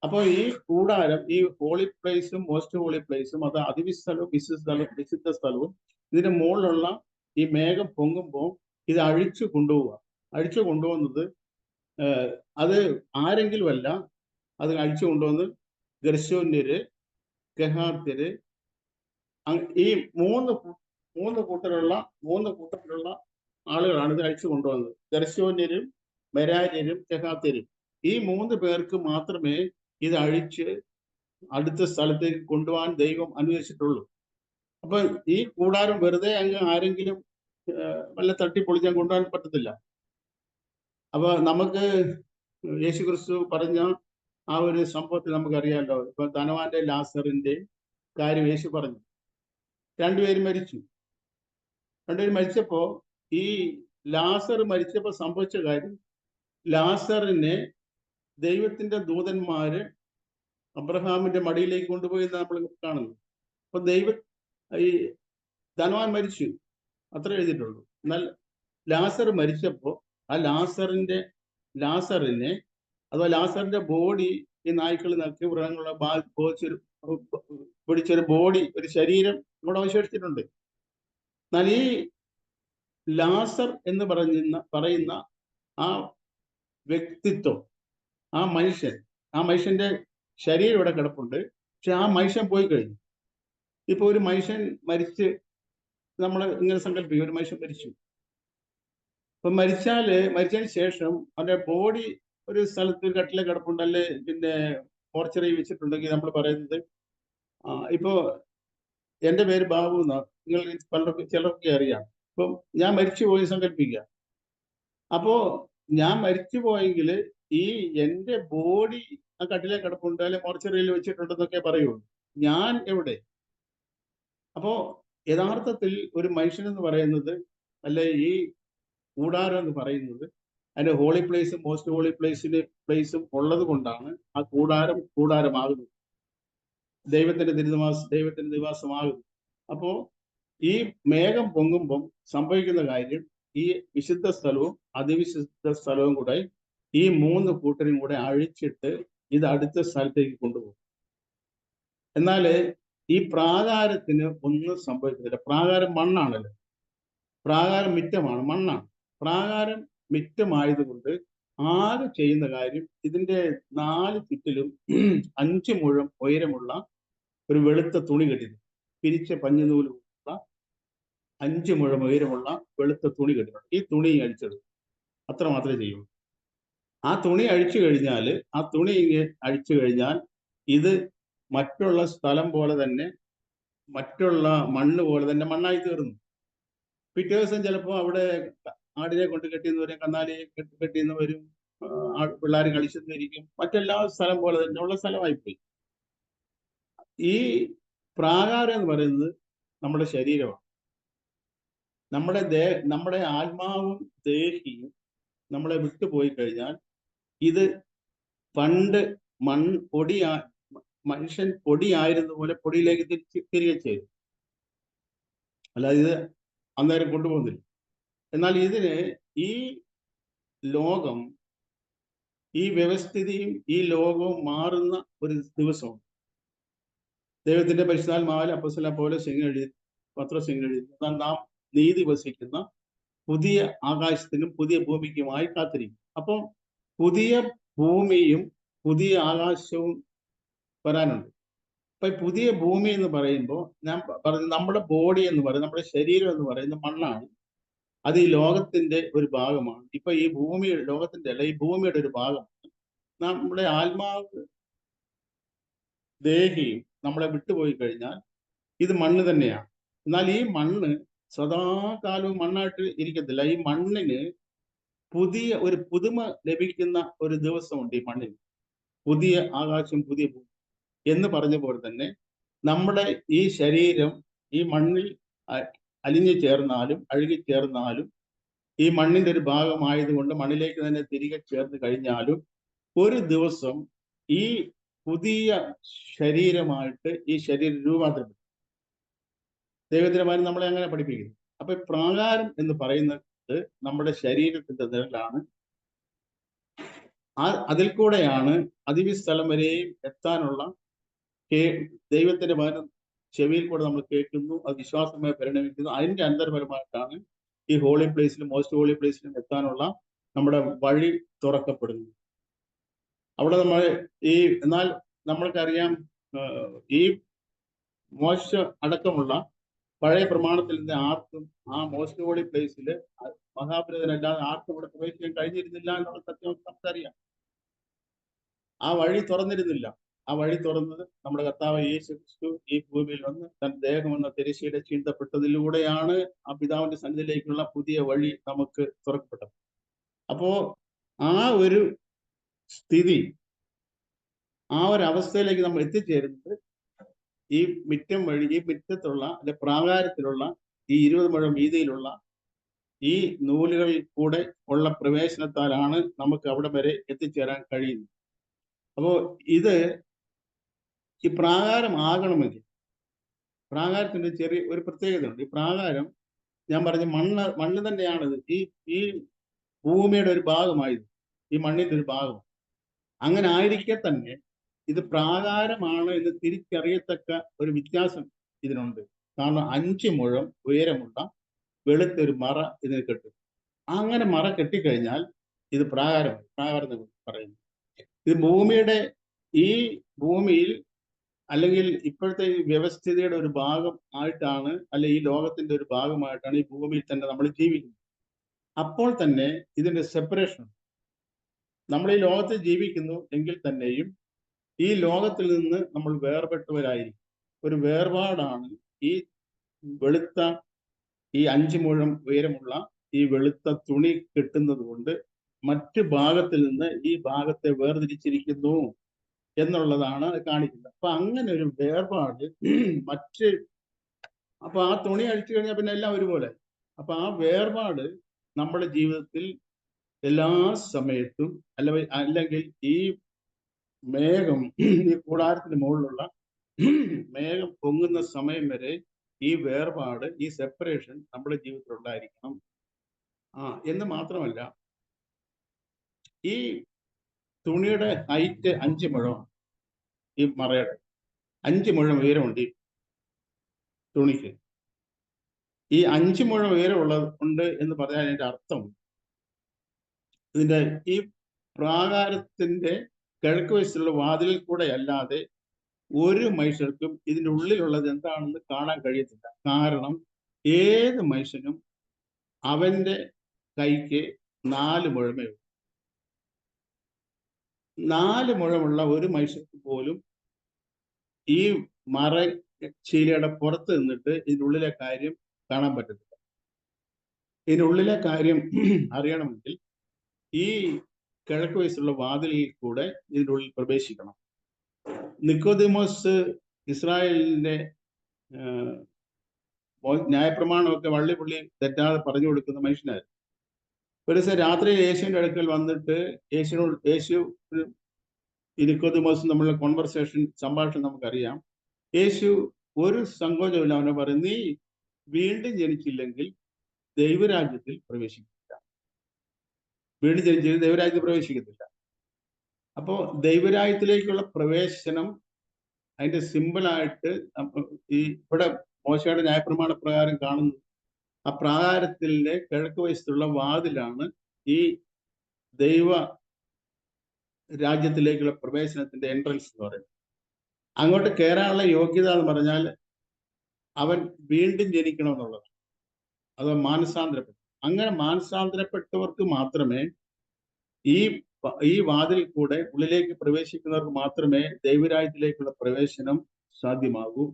അപ്പോൾ ഈ കൂടാരം, ഈ ഹോളി പ്ലേസും മോസ്റ്റ് ഹോളി പ്ലേസും, അത് അതിവിശുദ്ധ സ്ഥലവും വിശുദ്ധ സ്ഥലവും ഇതിന്റെ മുകളിലുള്ള ഈ മേഘം പൊങ്ങുമ്പോൾ ഇത് അഴിച്ചു കൊണ്ടുപോവുക. അഴിച്ചു കൊണ്ടുപോകുന്നത് അത് ആരെങ്കിലും അല്ല, അത് അഴിച്ചു കൊണ്ടുവന്ന് ഗെർശോന്യര്, കെഹാത്യര്, ഈ മൂന്ന് കൂട്ടത്തിലുള്ള ആളുകളാണ് ഇത് അഴിച്ചു കൊണ്ടുവന്നത്. ഗെർശോന്യരും മെരാര്യരും കെഹാത്യരും, ഈ 3 പേർക്ക് മാത്രമേ ഇത് അഴിച്ച് അടുത്ത സ്ഥലത്തേക്ക് കൊണ്ടുപോകാൻ ദൈവം അനുവദിച്ചിട്ടുള്ളൂ. അപ്പൊ ഈ കൂടാരം വെറുതെ അങ്ങ് ആരെങ്കിലും വല്ല തട്ടിപ്പൊളിച്ചാൽ കൊണ്ടുപോകാൻ പറ്റത്തില്ല. അപ്പൊ നമുക്ക് യേശുക്രിസ്തു പറഞ്ഞ ആ ഒരു സംഭവത്തിൽ നമുക്കറിയാമല്ലോ. ഇപ്പൊ ധനവാന്റെ ലാസറിന്റെ കാര്യം യേശു പറഞ്ഞു. രണ്ടുപേരും മരിച്ചപ്പോ ഈ ലാസർ മരിച്ചപ്പോ സംഭവിച്ച കാര്യം, ലാസറിനെ ദൈവത്തിന്റെ ദൂതന്മാര് അബ്രഹാമിന്റെ മടിയിലേക്ക് കൊണ്ടുപോയി നമ്മൾ കാണുന്നു. അപ്പൊ ഈ ധനവാൻ മരിച്ചു, അത്ര എഴുതിയിട്ടുള്ളൂ. എന്നാൽ ലാസർ മരിച്ചപ്പോ ആ ലാസറിനെ അഥവാ ലാസറിന്റെ ബോഡി ഈ നായ്ക്കൾ നക്കി മൃഗങ്ങളെ പിടിച്ചൊരു ബോഡി, ഒരു ശരീരം ഇവിടെ അവശേഷിച്ചിട്ടുണ്ട്. എന്നാൽ ഈ ലാസർ എന്ന് പറയുന്ന ആ വ്യക്തിത്വം, ആ മനുഷ്യന്റെ ശരീരം ഇവിടെ കിടപ്പുണ്ട്. പക്ഷെ ആ മനുഷ്യൻ പോയി കഴിഞ്ഞു. ഇപ്പൊ ഒരു മനുഷ്യൻ മരിച്ച് നമ്മൾ ഇങ്ങനെ സങ്കല്പിക്കും, ഒരു മനുഷ്യൻ മരിച്ചു. അപ്പൊ മരിച്ചതിന് ശേഷം അവന്റെ ബോഡി ഒരു സ്ഥലത്ത് കട്ടിലെ കിടപ്പുണ്ട്, അല്ലെ പിന്നെ മോർച്ചറി വെച്ചിട്ടുണ്ടെങ്കിൽ നമ്മൾ പറയുന്നത്, ഇപ്പോ എൻ്റെ പേര് ബാബു എന്നാ, നിങ്ങൾ ചിലർക്ക് അറിയാം. ഇപ്പം ഞാൻ മരിച്ചു പോയി സങ്കല്പിക്കുക. അപ്പോ ഞാൻ മരിച്ചു പോയെങ്കിൽ ഈ എൻ്റെ ബോഡി ആ കട്ടിലെ കിടപ്പുണ്ട്, അല്ലെ മോർച്ചറിയിൽ വെച്ചിട്ടുണ്ടെന്നൊക്കെ പറയുള്ളൂ. ഞാൻ എവിടെ? അപ്പോ യഥാർത്ഥത്തിൽ ഒരു മനുഷ്യൻ എന്ന് പറയുന്നത്, അല്ലെ ഈ കൂടാരം എന്ന് പറയുന്നത്, അതിന്റെ ഹോളി പ്ലേസും മോസ്റ്റ് ഹോളി പ്ലേസും ഉള്ളത് കൊണ്ടാണ് ആ കൂടാരമാകുന്നത്, ദൈവത്തിന്റെ നിവാസമാകുന്നു. അപ്പോ ഈ മേഘം പൊങ്ങുമ്പം സംഭവിക്കുന്ന കാര്യം, ഈ വിശുദ്ധ സ്ഥലവും അതിവിശുദ്ധ സ്ഥലവും കൂടെ ഈ 3 കൂട്ടരും കൂടെ അഴിച്ചിട്ട് ഇത് അടുത്ത സ്ഥലത്തേക്ക് കൊണ്ടുപോകും. എന്നാല് ഈ പ്രാകാരത്തിന് ഒന്നും സംഭവിക്കുന്നില്ല. പ്രാകാരം മണ്ണാണല്ലോ, പ്രാകാരം മിറ്റമാണ്, മണ്ണാണ്. പ്രാകാരം മിറ്റമായതുകൊണ്ട് ആകെ ചെയ്യുന്ന കാര്യം, ഇതിന്റെ 4 ചുറ്റിലും 5 മുഴം ഉയരമുള്ള ഒരു വെളുത്ത തുണി കെട്ടിയിരുന്നു. പിരിച്ച പഞ്ഞുനൂലുള്ള 5 മുഴം ഉയരമുള്ള വെളുത്ത തുണി കെട്ടിട്ടുണ്ട്. ഈ തുണി അഴിച്ചെടുക്കും, അത്ര മാത്രമേ ചെയ്യൂ. ആ തുണി അഴിച്ചു കഴിഞ്ഞാൽ ഇത് മറ്റുള്ള സ്ഥലം പോലെ തന്നെ, മറ്റുള്ള മണ്ണ് പോലെ തന്നെ മണ്ണായി തീർന്നു. പിറ്റേ ദിവസം ചിലപ്പോൾ അവിടെ ആടിനെ കൊണ്ട് കെട്ടിയെന്ന് വരും, കന്നാലിയെ കെട്ടിയെന്ന് വരും, പിള്ളേർ കളിച്ചെന്നിരിക്കും. മറ്റെല്ലാ സ്ഥലം പോലെ തന്നെ ഉള്ള സ്ഥലമായിപ്പോയി. ഈ പ്രാകാരം എന്ന് പറയുന്നത് നമ്മുടെ ശരീരമാണ്. നമ്മുടെ ആത്മാവും ദേഹിയും നമ്മളെ വിട്ടുപോയി കഴിഞ്ഞാൽ ഇത് പണ്ട് മനുഷ്യൻ പൊടിയായിരുന്ന പോലെ പൊടിയിലേക്ക് തിരികെ ചെയ്തു. അല്ലാതെ ഇത് അന്നേരം കൊണ്ടുപോകുന്നില്ല. എന്നാൽ ഇതിന് ഈ ലോകം, ഈ വ്യവസ്ഥിതിയും ഈ ലോകവും മാറുന്ന ഒരു ദിവസമാണ്. ദൈവത്തിന്റെ പരിശുദ്ധാത്മാവിൽ അപ്പോസ്തലനായ പൗലോസ് എഴുതി, പത്രോസ് എഴുതി, നാം നീതി വസിക്കുന്ന പുതിയ ആകാശത്തിനും പുതിയ ഭൂമിക്കുമായി കാത്തിരിക്കും. അപ്പം പുതിയ ഭൂമിയും പുതിയ ആകാശവും വരാനുണ്ട്. അപ്പൊ പുതിയ ഭൂമി എന്ന് പറയുമ്പോൾ ഞാൻ പറഞ്ഞു, നമ്മുടെ ബോഡി എന്ന് പറയുന്നത്, നമ്മുടെ ശരീരം എന്ന് പറയുന്നത് മണ്ണാണ്. അത് ഈ ലോകത്തിന്റെ ഒരു ഭാഗമാണ്. ഇപ്പൊ ഈ ലോകത്തിന്റെ അല്ല, ഈ ഭൂമിയുടെ ഒരു ഭാഗമാണ്. നമ്മുടെ ആത്മാവ് ദേഹിയും നമ്മളെ വിട്ടുപോയി കഴിഞ്ഞാൽ ഇത് മണ്ണ് തന്നെയാണ്. എന്നാൽ ഈ മണ്ണ് സദാകാലവും മണ്ണായിട്ട് ഇരിക്കത്തില്ല. ഈ മണ്ണിന് ഒരു പുതുമ ലഭിക്കുന്ന ഒരു ദിവസമുണ്ട്. ഈ മണ്ണിന് പുതിയ ആകാശം, പുതിയ ഭൂമി എന്ന് പറഞ്ഞ പോലെ തന്നെ നമ്മുടെ ഈ ശരീരം ഈ മണ്ണിൽ അലിഞ്ഞു ചേർന്നാലും അഴുകി ചേർന്നാലും, ഈ മണ്ണിന്റെ ഒരു ഭാഗമായതുകൊണ്ട് മണ്ണിലേക്ക് തന്നെ തിരികെ ചേർന്ന് കഴിഞ്ഞാലും ഒരു ദിവസം ഈ പുതിയ ശരീരമായിട്ട് ഈ ശരീരം രൂപാന്തരപ്പെടും. ദൈവത്തിൻ്റെ നമ്മളെ അങ്ങനെ പഠിപ്പിക്കുന്നു. അപ്പൊ പ്രാകാരം എന്ന് പറയുന്നത് നമ്മുടെ ശരീരത്തിന്റെ നിഴലാണ്. അതിൽ കൂടെയാണ് അതിവിസ്ഥലം വരെയും എത്താനുള്ള ദൈവത്തിന്റെ വചനം ചെവിയിൽ കൂടെ നമ്മൾ കേൾക്കുന്നു, അത് വിശ്വാസമായി പരിണമിക്കുന്നു. അതിന്റെ അന്തർപരമായിട്ടാണ് ഈ ഹോളി പ്ലേസിലും മോസ്റ്റ് ഹോളി പ്ലേസിലും എത്താനുള്ള നമ്മുടെ വഴി തുറക്കപ്പെടുന്നു. അവിടെ എന്നാൽ നമ്മൾക്കറിയാം, ഈ മോശ അടക്കമുള്ള പഴയ പ്രമാണത്തിൽ നിന്ന് ആർക്കും ആ മോസ്റ്റ് ഹോളി പ്ലേസിൽ മഹാപുരോഹിതനല്ലാതെ ആർക്കും ഇവിടെ പ്രവേശിക്കാൻ കഴിഞ്ഞിരുന്നില്ല എന്നുള്ള സത്യം നമുക്കറിയാം. ആ വഴി തുറന്നിരുന്നില്ല. ആ വഴി തുറന്നത് നമ്മുടെ കർത്താവ് യേശു ക്രിസ്തു ഈ ഭൂമിയിൽ വന്ന് തന്റെ ദേഹം എന്ന തിരശ്ശീല ചീന്തപ്പെട്ടതിലൂടെയാണ് ആ പിതാവിന്റെ സന്നിധിയിലേക്കുള്ള പുതിയ വഴി നമുക്ക് തുറക്കപ്പെട്ടത്. അപ്പോ ആ ഒരു സ്ഥിതി, ആ ഒരു അവസ്ഥയിലേക്ക് നമ്മൾ എത്തിച്ചേരുന്നത് ഈ മിറ്റം വഴി, ഈ മിറ്റത്തുള്ള അല്ലെ പ്രാകാരത്തിലുള്ള ഈ 20 മുഴം വീതിയിലുള്ള ഈ നൂലുകളിൽ കൂടെ ഉള്ള പ്രവേശനത്താലാണ് നമുക്ക് അവിടെ വരെ എത്തിച്ചേരാൻ കഴിയുന്നത്. അപ്പോ ഇത് ഈ പ്രാകാരം ആകണമെങ്കിൽ പ്രാകാരത്തിന്റെ ചെറിയ ഒരു പ്രത്യേകതയുണ്ട്. ഈ പ്രാകാരം ഞാൻ പറഞ്ഞ മണ്ണ് തന്നെയാണിത്. ഈ ഭൂമിയുടെ ഒരു ഭാഗമായത്, ഈ മണ്ണിന്റെ ഒരു ഭാഗം. അങ്ങനെ ആയിരിക്കെ തന്നെ ഇത് പ്രാകാരമാണ് എന്ന് തിരിച്ചറിയത്തക്ക ഒരു വ്യത്യാസം ഇതിനുണ്ട്. കാരണം 5 മുഴം ഉയരമുള്ള വെളുത്തൊരു മറ ഇതിന് കെട്ടും. അങ്ങനെ മറ കെട്ടിക്കഴിഞ്ഞാൽ ഇത് പ്രാകാരം പറയുന്നു. ഇത് ഭൂമിയിൽ അല്ലെങ്കിൽ ഇപ്പോഴത്തെ ഈ വ്യവസ്ഥിതിയുടെ ഒരു ഭാഗം ആയിട്ടാണ്, അല്ലെ ഈ ലോകത്തിന്റെ ഒരു ഭാഗമായിട്ടാണ് ഈ ഭൂമിയിൽ തന്നെ നമ്മൾ ജീവിക്കുന്നത്. അപ്പോൾ തന്നെ ഇതിന്റെ സെപ്പറേഷൻ, നമ്മൾ ഈ ലോകത്തിൽ ജീവിക്കുന്നു എങ്കിൽ തന്നെയും ഈ ലോകത്തിൽ നിന്ന് നമ്മൾ വേർപെട്ടവരായിരിക്കും. ഒരു വേർപാടാണ് ഈ വെളുത്ത, ഈ 5 മുഴം ഉയരമുള്ള ഈ വെളുത്ത തുണി കെട്ടുന്നത് കൊണ്ട് മറ്റു ഭാഗത്തിൽ നിന്ന് ഈ ഭാഗത്തെ വേർതിരിച്ചിരിക്കുന്നു എന്നുള്ളതാണ് കാണിക്കുന്നത്. അപ്പൊ അങ്ങനെ ഒരു വേർപാട് അപ്പൊ ആ തുണി അഴിച്ചു കഴിഞ്ഞാൽ പിന്നെ എല്ലാം ഒരുപോലെ. അപ്പൊ ആ വേർപാട് നമ്മുടെ ജീവിതത്തിൽ എല്ലാ സമയത്തും അല്ലെങ്കിൽ ഈ മേഘം, ഈ കൂടാരത്തിന് മുകളിലുള്ള മേഘം പൊങ്ങുന്ന സമയം വരെ ഈ വേർപാട്, ഈ സെപ്പറേഷൻ നമ്മുടെ ജീവിതത്തിൽ ഉണ്ടായിരിക്കണം. എന്ന് മാത്രമല്ല, ഈ തുണിയുടെ ഹൈറ്റ് 5 മുഴം, ഈ മറയുടെ 5 മുഴം ഉയരമുണ്ട് ഈ തുണിക്ക്. ഈ 5 മുഴം ഉണ്ട് എന്ന് പറഞ്ഞാൽ അതിന്റെ അർത്ഥം, ഇതിന്റെ ഈ പ്രാകാരത്തിന്റെ കിഴക്ക് വശത്തുള്ള വാതിലിൽ കൂടെ അല്ലാതെ ഒരു മനുഷ്യർക്കും ഇതിന്റെ ഉള്ളിലുള്ളത് എന്താണെന്ന് കാണാൻ കഴിയത്തില്ല. കാരണം ഏത് മനുഷ്യനും അവന്റെ കൈക്ക് 4 മുഴമേ ഉള്ളൂ. 4 മുഴമുള്ള ഒരു മനുഷ്യർക്ക് പോലും ഈ മറച്ചീലയുടെ പുറത്ത് നിന്നിട്ട് ഇതിനുള്ളിലെ കാര്യം കാണാൻ പറ്റത്തില്ല. ഇതിനുള്ളിലെ കാര്യം അറിയണമെങ്കിൽ ഈ കിഴക്ക് വശത്തുള്ള വാതിലിൽ കൂടെ ഇതിൻ്റെ ഉള്ളിൽ പ്രവേശിക്കണം. നിക്കോദിമോസ് ഇസ്രായേലിന്റെ ന്യായപ്രമാണമൊക്കെ വള്ളിപുള്ളി തെറ്റാതെ പറഞ്ഞു കൊടുക്കുന്ന മനുഷ്യനായിരുന്നു. ഒരു ദിവസം രാത്രിയിൽ യേശുവിന്റെ അടുക്കൽ വന്നിട്ട് യേശു നിക്കോദിമോസും തമ്മിലുള്ള സംഭാഷണം നമുക്കറിയാം. യേശു ഒരു സങ്കോചമില്ല അവനെ പറയും, നീ വീണ്ടും ജനിച്ചില്ലെങ്കിൽ ദൈവരാജ്യത്തിൽ പ്രവേശിക്കില്ല. വീണ്ടും ജനിച്ചില്ലെങ്കിൽ ദൈവരാജ്യത്തിൽ പ്രവേശിക്കത്തില്ല. അപ്പോ ദൈവരാജ്യത്തിലേക്കുള്ള പ്രവേശനം അതിന്റെ സിമ്പിളായിട്ട് ഇവിടെ മോശയുടെ ന്യായപ്രമാണ പ്രകാരം കാണുന്നത്, ആ പ്രാകാരത്തിന്റെ കിഴക്ക് വശത്തുള്ള വാതിലാണ് ഈ ദൈവ രാജ്യത്തിലേക്കുള്ള പ്രവേശനത്തിന്റെ എൻട്രൻസ് എന്ന് പറയുന്നത്. അങ്ങോട്ട് കയറാനുള്ള യോഗ്യത എന്ന് പറഞ്ഞാൽ അവൻ വീണ്ടും ജനിക്കണമെന്നുള്ളത്, അത് മാനസാന്തരപ്പെട്ടു. അങ്ങനെ മാനസാന്തരപ്പെട്ടവർക്ക് മാത്രമേ ഈ വാതിൽ കൂടെ ഉള്ളിലേക്ക് പ്രവേശിക്കുന്നവർക്ക് മാത്രമേ ദൈവരാജ്യത്തിലേക്കുള്ള പ്രവേശനം സാധ്യമാകൂ.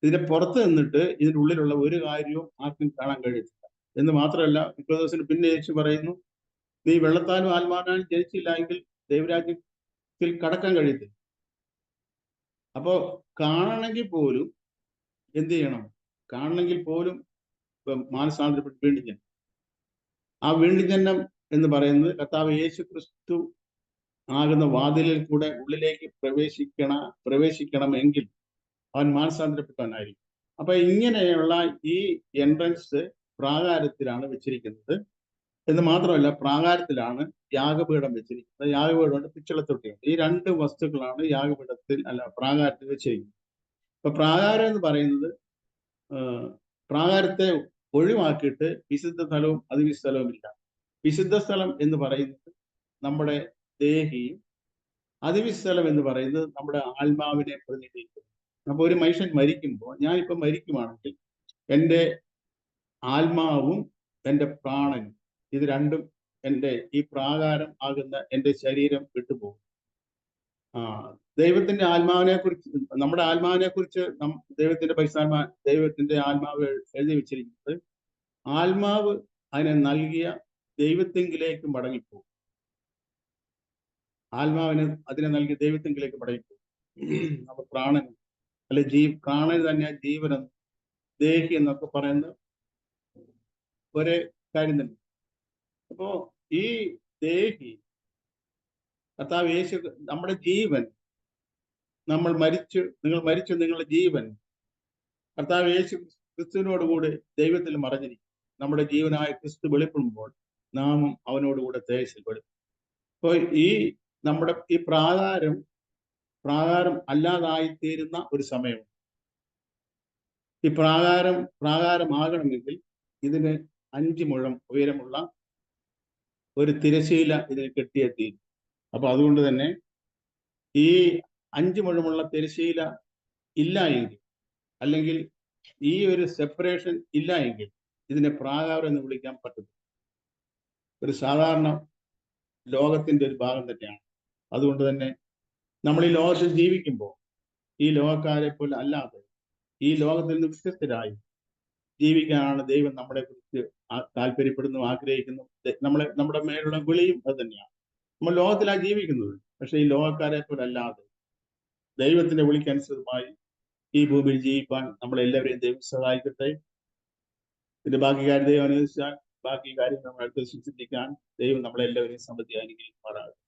ഇതിന്റെ പുറത്ത് നിന്നിട്ട് ഇതിൻ്റെ ഉള്ളിലുള്ള ഒരു കാര്യവും ആർക്കും കാണാൻ കഴിയത്തില്ല. എന്ന് മാത്രമല്ല, നിക്കോദോസിന് പിന്നെ യേശു പറയുന്നു, നീ വെള്ളത്താലും ആത്മാവിനാലും ജനിച്ചില്ല എങ്കിൽ ദൈവരാജ്യത്തിൽ കടക്കാൻ കഴിയത്തില്ല. അപ്പോ കാണണമെങ്കിൽ പോലും എന്ത് ചെയ്യണം? കാണണമെങ്കിൽ പോലും മാനസാന്തരപ്പെട്ട് വീണ്ടും ജനം. ആ വീണ്ടും ജന്മം എന്ന് പറയുന്നത് കർത്താവ് യേശു ക്രിസ്തു ആകുന്ന വാതിലിൽ കൂടെ ഉള്ളിലേക്ക് പ്രവേശിക്കണമെങ്കിൽ അവൻ മാനസാന്തരപ്പെട്ടവനായിരിക്കും. അപ്പൊ ഇങ്ങനെയുള്ള ഈ എൻട്രൻസ് പ്രാകാരത്തിലാണ് വെച്ചിരിക്കുന്നത്. എന്ന് മാത്രമല്ല, പ്രാകാരത്തിലാണ് യാഗപീഠം വെച്ചിരിക്കുന്നത്. യാഗപീഠമുണ്ട്, പിച്ചളത്തൊട്ടിയുണ്ട്. ഈ 2 വസ്തുക്കളാണ് പ്രാകാരത്തിൽ വെച്ചിരിക്കുന്നത്. അപ്പൊ പ്രാകാരം എന്ന് പറയുന്നത്, പ്രാകാരത്തെ ഒഴിവാക്കിയിട്ട് വിശുദ്ധ സ്ഥലവും അതിവിശുദ്ധ സ്ഥലവും ഇല്ല. വിശുദ്ധ സ്ഥലം എന്ന് പറയുന്നത് നമ്മുടെ ദേഹിയും, അതിവിശുദ്ധ സ്ഥലം എന്ന് പറയുന്നത് നമ്മുടെ ആത്മാവിനെ പ്രതിനിധീകരിക്കുന്നു. അപ്പൊ ഒരു മനുഷ്യൻ മരിക്കുമ്പോൾ, ഞാനിപ്പോ മരിക്കുവാണെങ്കിൽ എൻ്റെ ആത്മാവും എൻ്റെ പ്രാണനും ഇത് രണ്ടും എൻ്റെ ഈ പ്രാകാരം ആകുന്ന എൻ്റെ ശരീരം വിട്ടുപോകും. ദൈവത്തിന്റെ ആത്മാവിനെ കുറിച്ച്, നമ്മുടെ ആത്മാവിനെ കുറിച്ച് ദൈവത്തിന്റെ ആത്മാവ് എഴുതി വെച്ചിരിക്കുന്നത്, ആത്മാവ് അതിനെ നൽകിയ ദൈവത്തെങ്കിലേക്ക് മടങ്ങിപ്പോകും. അതിനെ നൽകിയ ദൈവത്തെങ്കിലേക്ക് മടങ്ങിപ്പോകും. അപ്പൊ പ്രാണനും പ്രാണൻ തന്നെ ജീവനും ദേഹി എന്നൊക്കെ പറയുന്ന ഒരേ കാര്യം തന്നെ. അപ്പോ ഈ ദേഹി കർത്താവ് യേശു, നമ്മുടെ ജീവൻ, നിങ്ങൾ മരിച്ചു, നിങ്ങളുടെ ജീവൻ കർത്താവ് യേശു ക്രിസ്തുവിനോടുകൂടി ദൈവത്തിൽ മറഞ്ഞിരിക്കും. നമ്മുടെ ജീവനായ ക്രിസ്തു വെളിപ്പെടുമ്പോൾ നാമും അവനോടുകൂടെ തേജസ്സിൽ വെളിപ്പെടും. അപ്പോൾ നമ്മുടെ ഈ പ്രാകാരം അല്ലാതായിത്തീരുന്ന ഒരു സമയമുണ്ട്. ഈ പ്രാകാരമാകണമെങ്കിൽ ഇതിന് 5 മുഴം ഉയരമുള്ള ഒരു തിരശീല ഇതിന് കെട്ടിയെത്തിയിരുന്നു. അപ്പൊ അതുകൊണ്ട് തന്നെ ഈ 5 മുഴമുള്ള തിരശീല ഇല്ല എങ്കിൽ, അല്ലെങ്കിൽ ഈ ഒരു സെപ്പറേഷൻ ഇല്ല എങ്കിൽ ഇതിനെ പ്രാകാരം എന്ന് വിളിക്കാൻ പറ്റത്തില്ല. ഒരു സാധാരണ ലോകത്തിന്റെ ഒരു ഭാഗം തന്നെയാണ്. അതുകൊണ്ട് തന്നെ നമ്മൾ ഈ ലോകത്തിൽ ജീവിക്കുമ്പോൾ ഈ ലോകക്കാരെ പോലെ അല്ലാതെ ഈ ലോകത്തിൽ നിന്ന് വ്യത്യസ്തരായി ജീവിക്കാനാണ് ദൈവം നമ്മളെ കുറിച്ച് താല്പര്യപ്പെടുന്നു, ആഗ്രഹിക്കുന്നു. നമ്മുടെ മേലുള്ള വിളിയും അത് തന്നെയാണ്. നമ്മൾ ലോകത്തിലാണ് ജീവിക്കുന്നത്, പക്ഷെ ഈ ലോകക്കാരെ പോലെ അല്ലാതെ ദൈവത്തിന്റെ വിളിക്കനുസൃതമായി ഈ ഭൂമിയിൽ ജീവിക്കാൻ നമ്മളെല്ലാവരെയും ദൈവം സഹായിക്കട്ടെ. ഇതിന്റെ ബാക്കി കാര്യം ദൈവം അനുവദിച്ചാൽ ബാക്കി കാര്യം നമ്മൾ അടുത്ത ചിന്തിക്കാൻ ദൈവം നമ്മളെല്ലാവരെയും സമൃദ്ധി അനുഗ്രഹിക്കുമാറാകട്ടെ.